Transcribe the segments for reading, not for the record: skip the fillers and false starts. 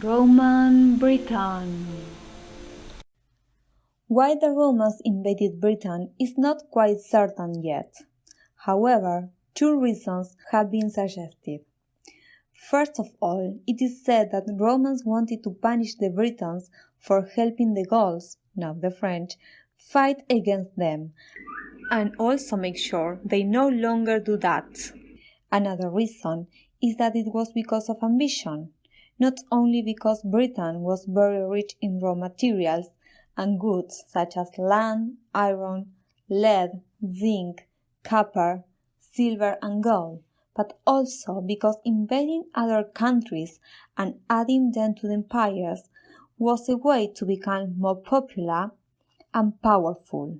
Roman Britain. Why the Romans invaded Britain is not quite certain yet. However, two reasons have been suggested. First of all, it is said that Romans wanted to punish the Britons for helping the Gauls, now the French, fight against them, and also make sure they no longer do that. Another reason is that it was because of ambition, not only because Britain was very rich in raw materials and goods such as land, iron, lead, zinc, copper, silver and gold, but also because invading other countries and adding them to the empires was a way to become more popular and powerful.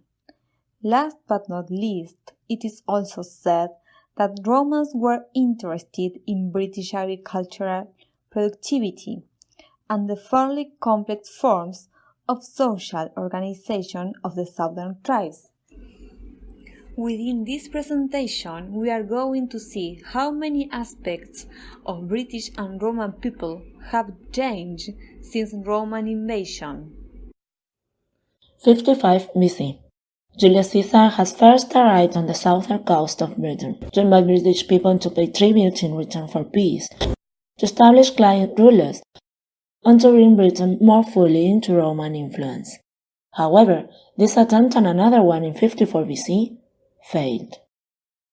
Last but not least, it is also said that Romans were interested in British agricultural productivity and the fairly complex forms of social organization of the southern tribes. Within this presentation, we are going to see how many aspects of British and Roman people have changed since Roman invasion. 55 BC. Julius Caesar has first arrived on the southern coast of Britain, joined by British people to pay tribute in return for peace, to establish client rulers, and to bring Britain more fully into Roman influence. However, this attempt and another one in 54 BC failed.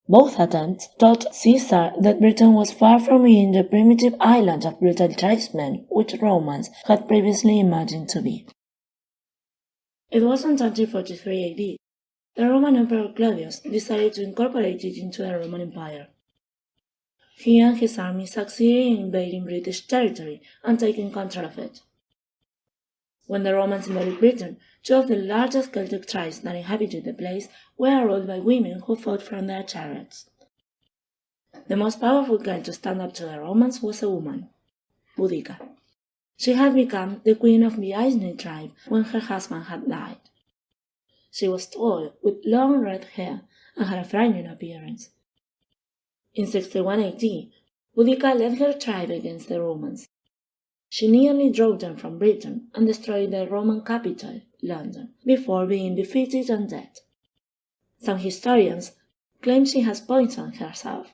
Both attempts taught Caesar that Britain was far from being the primitive island of brutal tribesmen which Romans had previously imagined to be. It was in 43 AD the Roman Emperor Claudius decided to incorporate it into the Roman Empire. He and his army succeeded in invading British territory and taking control of it. When the Romans invaded Britain, two of the largest Celtic tribes that inhabited the place were ruled by women who fought from their chariots. The most powerful girl to stand up to the Romans was a woman, Boudica. She had become the queen of the Aesni tribe when her husband had died. She was tall, with long red hair, and had a frightening appearance. In 61 AD, Boudica led her tribe against the Romans. She nearly drove them from Britain and destroyed the Roman capital, London, before being defeated and dead. Some historians claim she has poisoned herself,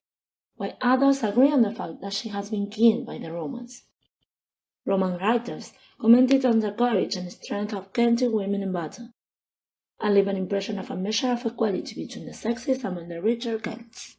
while others agree on the fact that she has been killed by the Romans. Roman writers commented on the courage and strength of Celtic women in battle, and leave an impression of a measure of equality between the sexes among the richer Celts.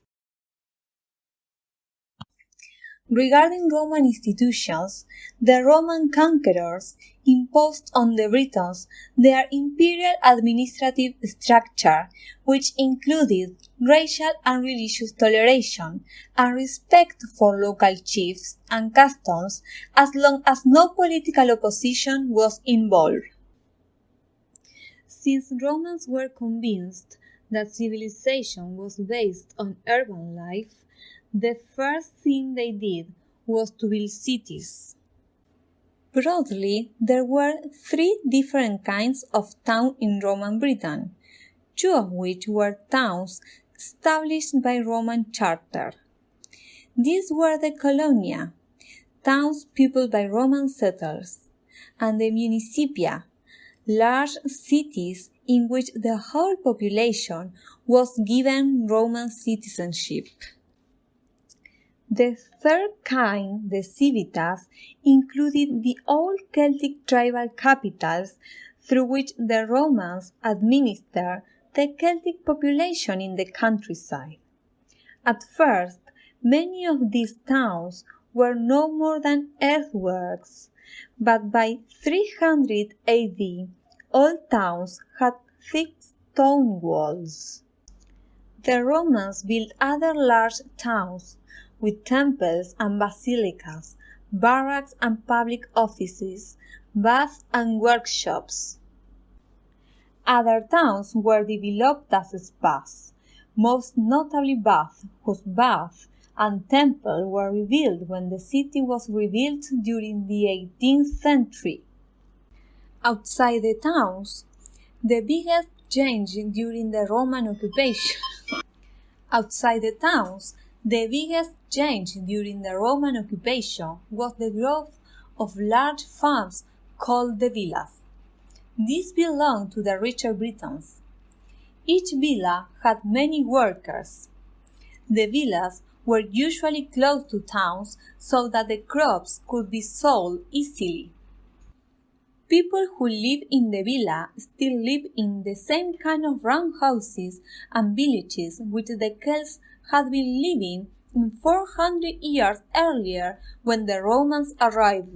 Regarding Roman institutions, the Roman conquerors imposed on the Britons their imperial administrative structure, which included racial and religious toleration and respect for local chiefs and customs as long as no political opposition was involved. Since Romans were convinced that civilization was based on urban life, the first thing they did was to build cities. Broadly, there were three different kinds of town in Roman Britain, two of which were towns established by Roman charter. These were the colonia, towns peopled by Roman settlers, and the municipia, large cities in which the whole population was given Roman citizenship. The third kind, the civitas, included the old Celtic tribal capitals through which the Romans administered the Celtic population in the countryside. At first, many of these towns were no more than earthworks, but by 300 AD, all towns had thick stone walls. The Romans built other large towns with temples and basilicas, barracks and public offices, baths and workshops. Other towns were developed as spas, most notably Bath, whose bath and temple were rebuilt when the city was rebuilt during the 18th century. Outside the towns, the biggest change during the Roman occupation was the growth of large farms called the villas. These belonged to the richer Britons. Each villa had many workers. The villas were usually close to towns so that the crops could be sold easily. People who live in the villa still live in the same kind of round houses and villages which the Celts had been living in 400 years earlier when the Romans arrived.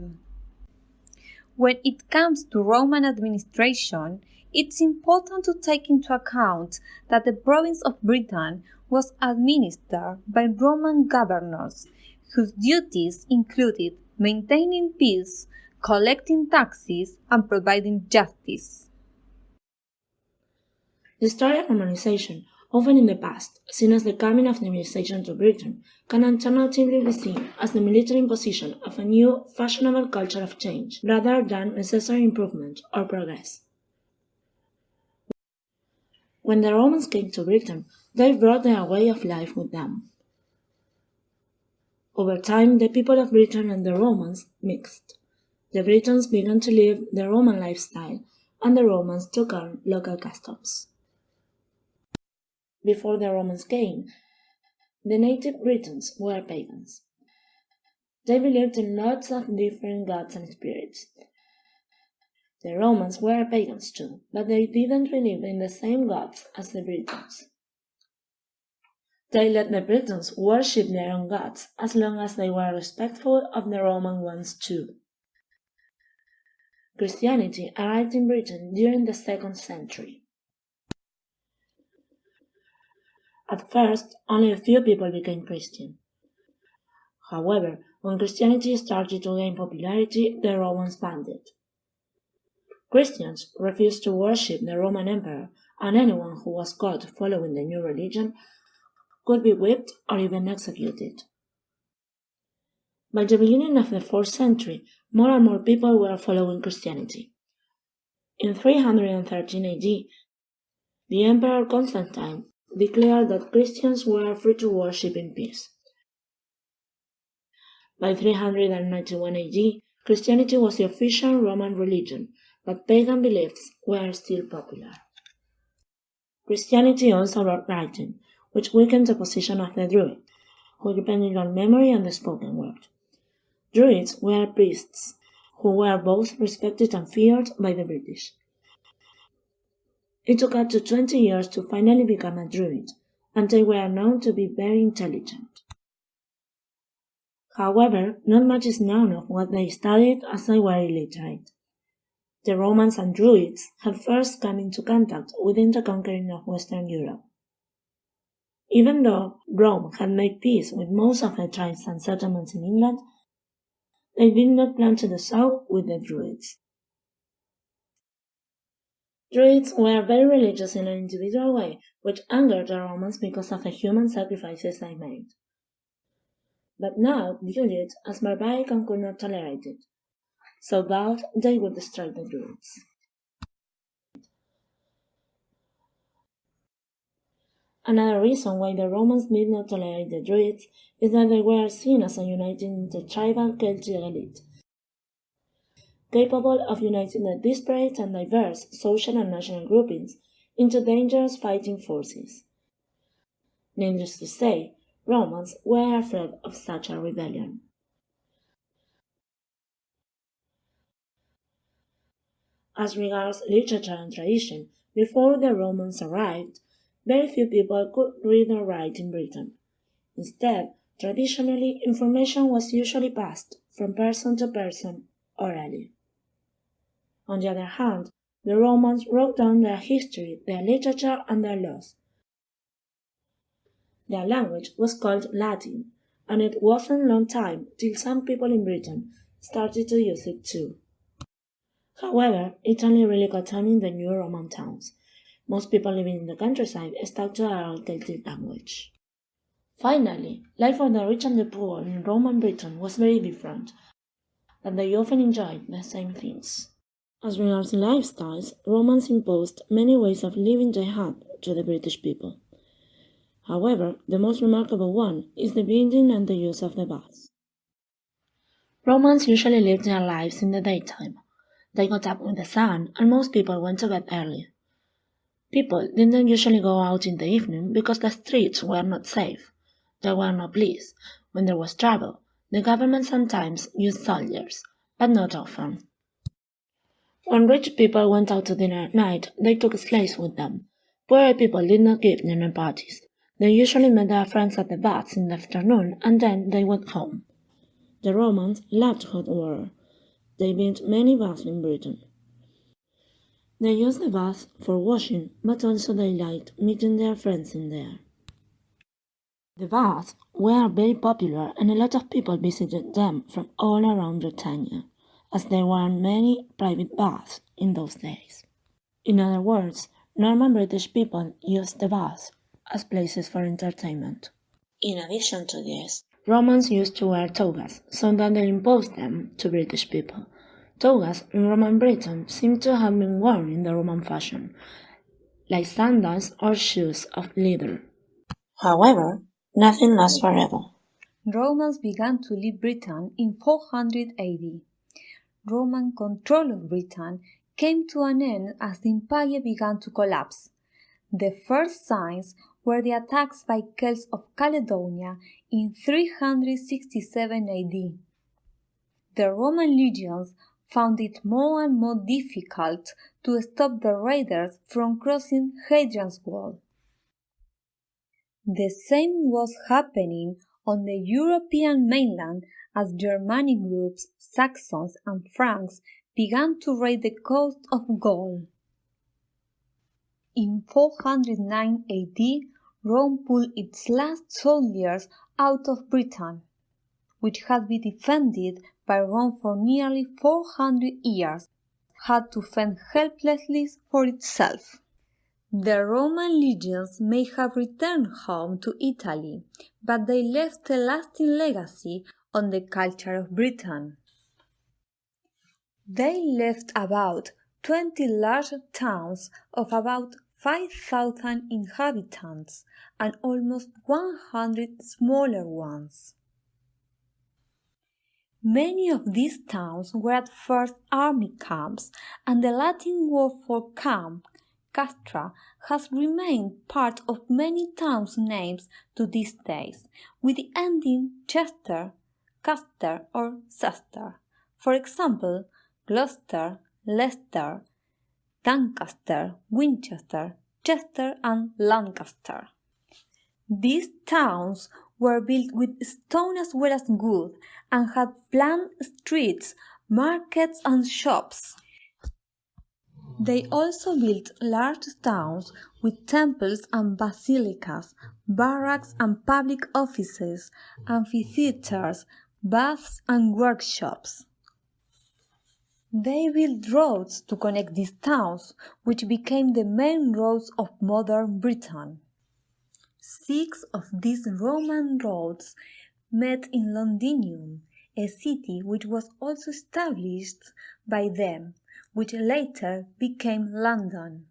When it comes to Roman administration, it's important to take into account that the province of Britain was administered by Roman governors, whose duties included maintaining peace, collecting taxes, and providing justice. The story of Romanization, often in the past seen as the coming of civilization to Britain, can alternatively be seen as the military imposition of a new, fashionable culture of change, rather than necessary improvement or progress. When the Romans came to Britain, they brought their way of life with them. Over time, the people of Britain and the Romans mixed. The Britons began to live the Roman lifestyle, and the Romans took on local customs. Before the Romans came, the native Britons were pagans. They believed in lots of different gods and spirits. The Romans were pagans too, but they didn't believe in the same gods as the Britons. They let the Britons worship their own gods as long as they were respectful of the Roman ones too. Christianity arrived in Britain during the 2nd century. At first, only a few people became Christian. However, when Christianity started to gain popularity, the Romans banned it. Christians refused to worship the Roman Emperor, and anyone who was caught following the new religion could be whipped or even executed. By the beginning of the 4th century, more and more people were following Christianity. In 313 AD, the Emperor Constantine declared that Christians were free to worship in peace. By 391 AD, Christianity was the official Roman religion, but pagan beliefs were still popular. Christianity also brought writing, which weakened the position of the Druids, who depended on memory and the spoken word. Druids were priests, who were both respected and feared by the British. It took up to 20 years to finally become a Druid, and they were known to be very intelligent. However, not much is known of what they studied as they were illiterate. The Romans and Druids had first come into contact within the conquering of Western Europe. Even though Rome had made peace with most of the tribes and settlements in England, they did not plan to do so with the Druids. Druids were very religious in an individual way, which angered the Romans because of the human sacrifices they made. But now viewed it as barbaric and could not tolerate it, so vowed they would destroy the Druids. Another reason why the Romans did not tolerate the Druids is that they were seen as a uniting intertribal Celtic elite, capable of uniting the disparate and diverse social and national groupings into dangerous fighting forces. Needless to say, Romans were afraid of such a rebellion. As regards literature and tradition, before the Romans arrived, very few people could read or write in Britain. Instead, traditionally, information was usually passed from person to person orally. On the other hand, the Romans wrote down their history, their literature, and their laws. Their language was called Latin, and it wasn't a long time till some people in Britain started to use it too. However, it only really got on in the new Roman towns. Most people living in the countryside stuck to their old Celtic language. Finally, life for the rich and the poor in Roman Britain was very different, but they often enjoyed the same things. As regards lifestyles, Romans imposed many ways of living they had to the British people. However, the most remarkable one is the building and the use of the baths. Romans usually lived their lives in the daytime. They got up with the sun, and most people went to bed early. People didn't usually go out in the evening because the streets were not safe. There were no police. When there was trouble, the government sometimes used soldiers, but not often. When rich people went out to dinner at night, they took slaves with them. Poorer people did not give dinner parties. They usually met their friends at the baths in the afternoon, and then they went home. The Romans loved hot water. They built many baths in Britain. They used the bath for washing, but also they liked meeting their friends in there. The baths were very popular, and a lot of people visited them from all around Britannia, as there were many private baths in those days. In other words, Norman British people used the baths as places for entertainment. In addition to this, Romans used to wear togas, so that they imposed them to British people. Togas in Roman Britain seem to have been worn in the Roman fashion, like sandals or shoes of leather. However, nothing lasts forever. Romans began to leave Britain in 400 AD. Roman control of Britain came to an end as the empire began to collapse. The first signs were the attacks by Celts of Caledonia in 367 AD. The Roman legions found it more and more difficult to stop the raiders from crossing Hadrian's Wall. The same was happening on the European mainland as Germanic groups, Saxons and Franks began to raid the coast of Gaul. In 409 AD, Rome pulled its last soldiers out of Britain, which had been defended by Rome for nearly 400 years, had to fend helplessly for itself. The Roman legions may have returned home to Italy, but they left a lasting legacy on the culture of Britain. They left about 20 large towns of about 5,000 inhabitants and almost 100 smaller ones. Many of these towns were at first army camps, and the Latin word for camp, castra, has remained part of many towns' names to this day, with the ending Chester, Caster, or Saster. For example, Gloucester, Leicester, Doncaster, Winchester, Chester, and Lancaster. These towns were built with stone as well as wood and had planned streets, markets, and shops. They also built large towns with temples and basilicas, barracks and public offices, amphitheaters, baths, and workshops. They built roads to connect these towns, which became the main roads of modern Britain. 6 of these Roman roads met in Londinium, a city which was also established by them, which later became London.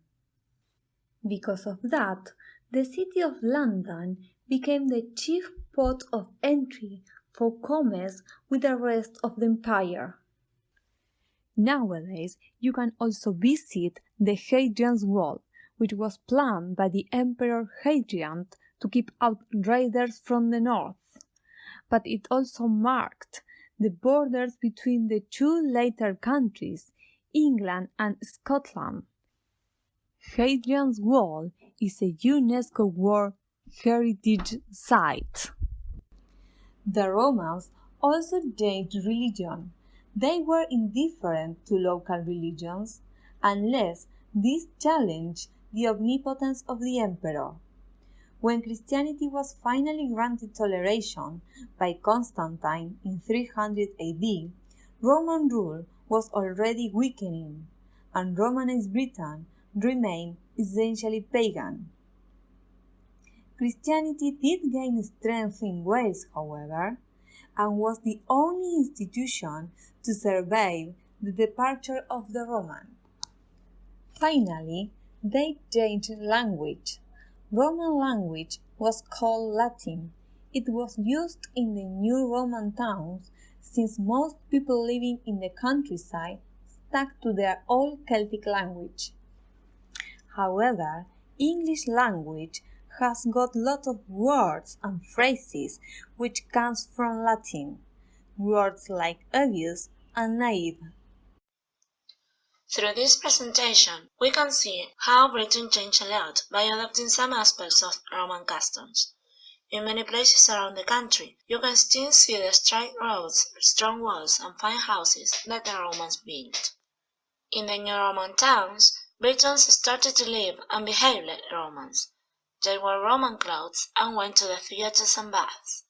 Because of that, the city of London became the chief port of entry for commerce with the rest of the empire. Nowadays, you can also visit the Hadrian's Wall, which was planned by the Emperor Hadrian to keep out raiders from the north. But it also marked the borders between the two later countries, England and Scotland. Hadrian's Wall is a UNESCO World Heritage Site. The Romans also changed religion. They were indifferent to local religions unless this challenged the omnipotence of the emperor. When Christianity was finally granted toleration by Constantine in 300 AD, Roman rule was already weakening, and Romanized Britain remained essentially pagan. Christianity did gain strength in Wales, however, and was the only institution to survive the departure of the Roman. Finally, they changed language. Roman language was called Latin. It was used in the new Roman towns since most people living in the countryside stuck to their old Celtic language. However, English language has got lots of words and phrases which comes from Latin, words like obvious and naive. Through this presentation, we can see how Britain changed a lot by adopting some aspects of Roman customs. In many places around the country, you can still see the straight roads, strong walls, and fine houses that the Romans built. In the new Roman towns, Britons started to live and behave like Romans. They wore Roman clothes and went to the theatres and baths.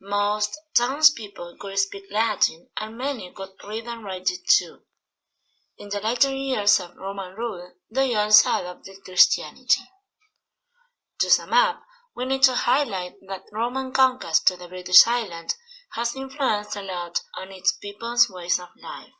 Most townspeople could speak Latin, and many could read and write it too. In the later years of Roman rule, they also adopted Christianity. To sum up, we need to highlight that Roman conquest to the British island has influenced a lot on its people's ways of life.